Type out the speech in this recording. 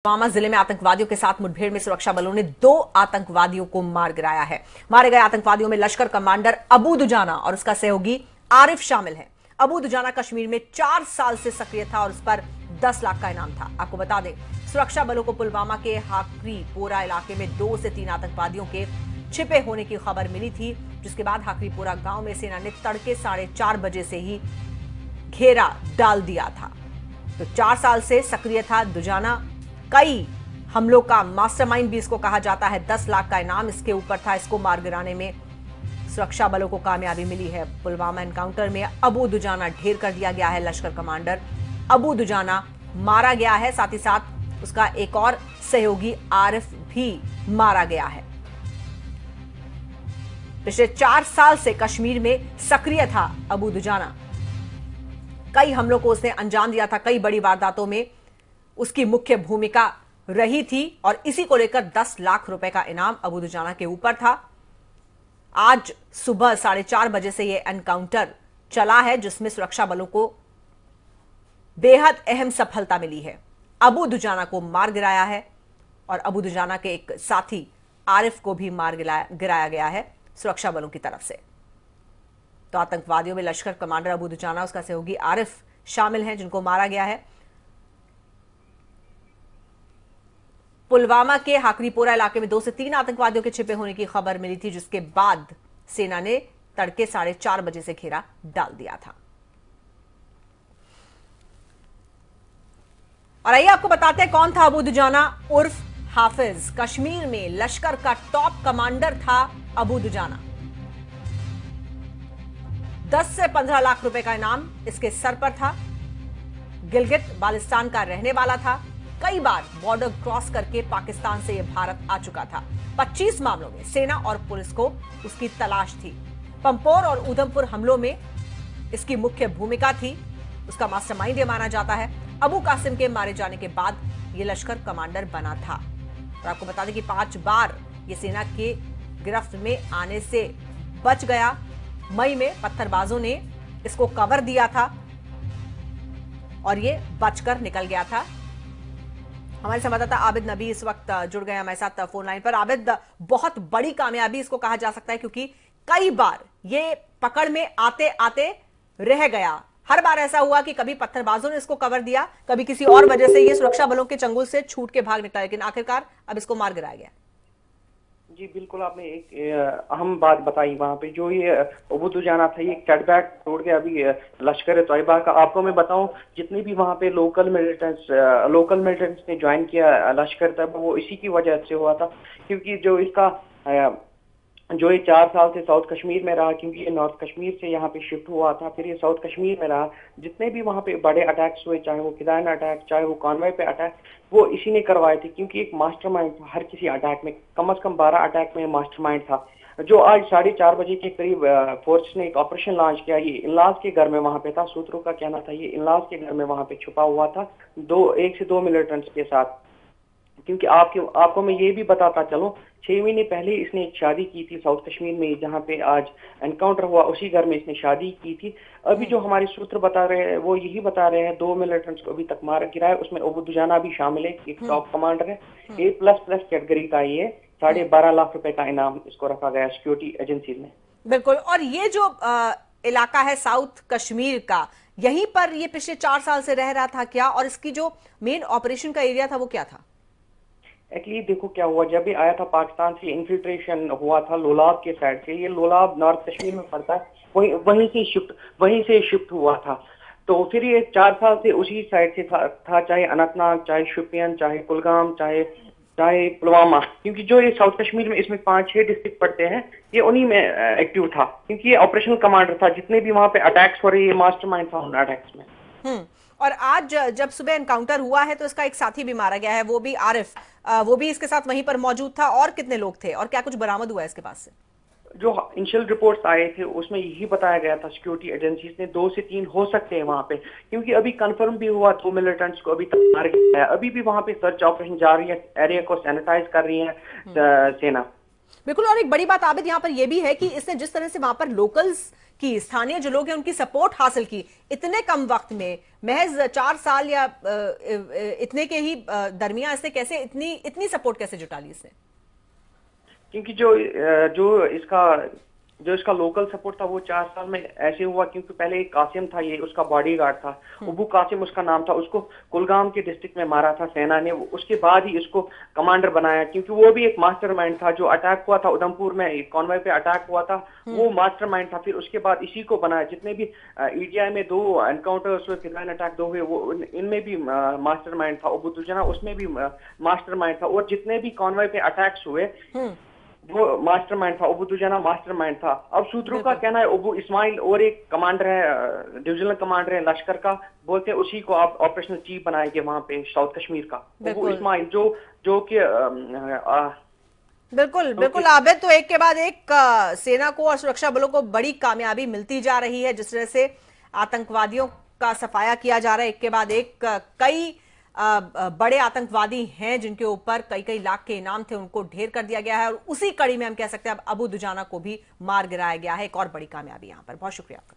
पुलवामा जिले में आतंकवादियों के साथ मुठभेड़ में सुरक्षा बलों ने 2 आतंकवादियों को मार गिराया है। मारे गए आतंकवादियों में लश्कर कमांडर अबू दुजाना और उसका सहयोगी आरिफ शामिल है। अबू दुजाना कश्मीर में 4 साल से सक्रिय था और उस पर 10 लाख का इनाम था। आपको बता दें, सुरक्षा बलों को पुलवामा के हाकरीपोरा इलाके में 2 से 3 आतंकवादियों के छिपे होने की खबर मिली थी, जिसके बाद हाकरीपोरा गांव में सेना ने तड़के 4:30 बजे से ही घेरा डाल दिया था। तो 4 साल से सक्रिय था दुजाना। कई हमलों का मास्टरमाइंड भी इसको कहा जाता है। 10 लाख का इनाम इसके ऊपर था। इसको मार गिराने में सुरक्षा बलों को कामयाबी मिली है। पुलवामा एनकाउंटर में अबू दुजाना ढेर कर दिया गया है। लश्कर कमांडर अबू दुजाना मारा गया है, साथ ही साथ उसका एक और सहयोगी आरिफ भी मारा गया है। पिछले 4 साल से कश्मीर में सक्रिय था अबू दुजाना। कई हमलों को उसने अंजाम दिया था, कई बड़ी वारदातों में उसकी मुख्य भूमिका रही थी और इसी को लेकर 10 लाख रुपए का इनाम अबू दुजाना के ऊपर था। आज सुबह 4:30 बजे से यह एनकाउंटर चला है, जिसमें सुरक्षा बलों को बेहद अहम सफलता मिली है। अबू दुजाना को मार गिराया है और अबू दुजाना के एक साथी आरिफ को भी मार गिराया गया है सुरक्षा बलों की तरफ से। तो आतंकवादियों में लश्कर कमांडर अबू दुजाना, उसका सहयोगी आरिफ शामिल हैं, जिनको मारा गया है। पुलवामा के हाकरीपोरा इलाके में 2 से 3 आतंकवादियों के छिपे होने की खबर मिली थी, जिसके बाद सेना ने तड़के 4:30 बजे से घेरा डाल दिया था। और आइए आपको बताते हैं कौन था अबू दुजाना उर्फ हाफिज। कश्मीर में लश्कर का टॉप कमांडर था अबू दुजाना। 10 से 15 लाख रुपए का इनाम इसके सर पर था। गिलगित बाल्टिस्तान का रहने वाला था। कई बार बॉर्डर क्रॉस करके पाकिस्तान से यह भारत आ चुका था। 25 मामलों में सेना और पुलिस को उसकी तलाश थी। पंपोर और उधमपुर हमलों में इसकी मुख्य भूमिका थी। उसका मास्टरमाइंड यह माना जाता है। अबू कासिम के मारे जाने के बाद यह लश्कर कमांडर बना था। और आपको बता दें कि 5 बार यह सेना के गिरफ्त में आने से बच गया। मई में पत्थरबाजों ने इसको कवर दिया था और यह बचकर निकल गया था। हमारे संवाददाता आबिद नबी इस वक्त जुड़ गए हमारे साथ फोन लाइन पर। आबिद, बहुत बड़ी कामयाबी इसको कहा जा सकता है, क्योंकि कई बार ये पकड़ में आते आते रह गया। हर बार ऐसा हुआ कि कभी पत्थरबाजों ने इसको कवर दिया, कभी किसी और वजह से ये सुरक्षा बलों के चंगुल से छूट के भाग निकला, लेकिन आखिरकार अब इसको मार गिराया गया। जी बिल्कुल, आपने एक अहम बात बताई। वहाँ पे जो ये अबू दुजाना था, ये कैटबैक तोड़ के अभी लश्कर तैयबा का, आपको मैं बताऊं, जितने भी वहाँ पे लोकल मिलिटेंट्स ने ज्वाइन किया लश्कर तैयबा, वो इसी की वजह से हुआ था। क्योंकि जो ये 4 साल से साउथ कश्मीर में रहा, क्योंकि ये नॉर्थ कश्मीर से यहाँ पे शिफ्ट हुआ था, फिर ये साउथ कश्मीर में रहा। जितने भी वहाँ पे बड़े अटैक्स हुए, चाहे वो किदान अटैक, चाहे वो कॉन्वॉय पे अटैक, वो इसी ने करवाए थे। क्योंकि एक मास्टरमाइंड था हर किसी अटैक में, कम से कम 12 अटैक में मास्टरमाइंड था। जो आज 4:30 बजे के करीब फोर्स ने एक ऑपरेशन लॉन्च किया। ये इनलाज के घर में वहाँ पे था। सूत्रों का कहना था ये इनलाज के घर में वहाँ पे छुपा हुआ था 1 से 2 मिलिटेंट्स के साथ। क्योंकि आपको मैं ये भी बताता चलूं, 6 महीने पहले इसने एक शादी की थी साउथ कश्मीर में, जहां पे आज एनकाउंटर हुआ, उसी घर में इसने शादी की थी। अभी जो हमारे सूत्र बता रहे हैं वो यही बता रहे हैं 2 मिलिटेंट्स को अभी तक मार गिराया। उसमें अबू दुजाना भी शामिल है, एक टॉप कमांडर है। A++ कैटेगरी का ये 12.5 लाख रुपए का इनाम इसको रखा गया सिक्योरिटी एजेंसी में। बिल्कुल। और ये जो इलाका है साउथ कश्मीर का, यहीं पर ये पिछले 4 साल से रह रहा था क्या? और इसकी जो मेन ऑपरेशन का एरिया था वो क्या था? एक्चुअली देखो क्या हुआ, जब ये आया था पाकिस्तान से, इन्फिल्ट्रेशन हुआ था लोलाब के साइड से। ये लोलाब नॉर्थ कश्मीर में पड़ता है, वहीं से शिफ्ट हुआ था। तो फिर ये 4 साल से उसी साइड से था चाहे अनंतनाग, चाहे शोपियान, चाहे कुलगाम, चाहे पुलवामा। क्योंकि जो ये साउथ कश्मीर में इसमें 5-6 डिस्ट्रिक्ट पड़ते हैं, ये उन्हीं में एक्टिव था। क्योंकि ये ऑपरेशनल कमांडर था। जितने भी वहां पे अटैक्स हो रहे, ये मास्टरमाइंड था उन अटैक्स में। और आज जब सुबह एनकाउंटर हुआ है तो इसका एक साथी भी मारा गया है, वो भी आरिफ, वो भी इसके साथ वहीं पर मौजूद था। और कितने लोग थे और क्या कुछ बरामद हुआ है इसके पास से? जो इनिशियल रिपोर्ट्स आए थे उसमें यही बताया गया था सिक्योरिटी एजेंसीज ने 2 से 3 हो सकते हैं वहां पे। क्योंकि अभी कंफर्म भी हुआ 2 मिलिटेंट्स को अभी तक मार गया है। अभी भी वहां पे सर्च ऑपरेशन जारी है, एरिया को सैनिटाइज कर रही है सेना। बिल्कुल। और एक बड़ी बात आबिद यहाँ पर यह भी है कि इसने जिस तरह से वहां पर लोकल्स की, स्थानीय जो लोग हैं उनकी सपोर्ट हासिल की इतने कम वक्त में, महज 4 साल या इतने के ही दरमियान, इसने कैसे इतनी सपोर्ट कैसे जुटा ली इसने? क्योंकि जो इसका लोकल सपोर्ट था वो 4 साल में ऐसे हुआ क्योंकि पहले एक कासिम था, ये उसका बॉडीगार्ड था, अबू कासिम उसका नाम था, उसको कुलगाम के डिस्ट्रिक्ट में मारा था सेना ने। उसके बाद ही इसको कमांडर बनाया क्योंकि वो भी एक मास्टरमाइंड था। जो अटैक हुआ था उधमपुर में, एक कॉन्वॉय पे अटैक हुआ था, वो मास्टरमाइंड था। फिर उसके बाद इसी को बनाया। जितने भी ईडीआई में 2 एनकाउंटर्स हुए, फिदाइन अटैक 2 हुए, वो इनमें भी मास्टरमाइंड था। अबू दुजाना उसमें भी मास्टरमाइंड था। और जितने भी कॉन्वॉय पे अटैक्स हुए वो मास्टरमाइंड था। अबू दुजाना मास्टरमाइंड था। अब सूत्रों का कहना है अबू इस्माइल और एक कमांडर है, डिविजनल कमांडर है लश्कर का, बोलते हैं उसी को आप ऑपरेशनल चीफ बनाएंगे वहां पे साउथ कश्मीर का, अबू इस्माइल, जो कि बिल्कुल बिल्कुल आबिद। तो एक के बाद एक सेना को और सुरक्षा बलों को बड़ी कामयाबी मिलती जा रही है। जिस तरह से आतंकवादियों का सफाया किया जा रहा है, एक के बाद एक कई बड़े आतंकवादी हैं जिनके ऊपर कई कई लाख के इनाम थे, उनको ढेर कर दिया गया है। और उसी कड़ी में हम कह सकते हैं अब अबू दुजाना को भी मार गिराया गया है। एक और बड़ी कामयाबी यहां पर। बहुत शुक्रिया आपका।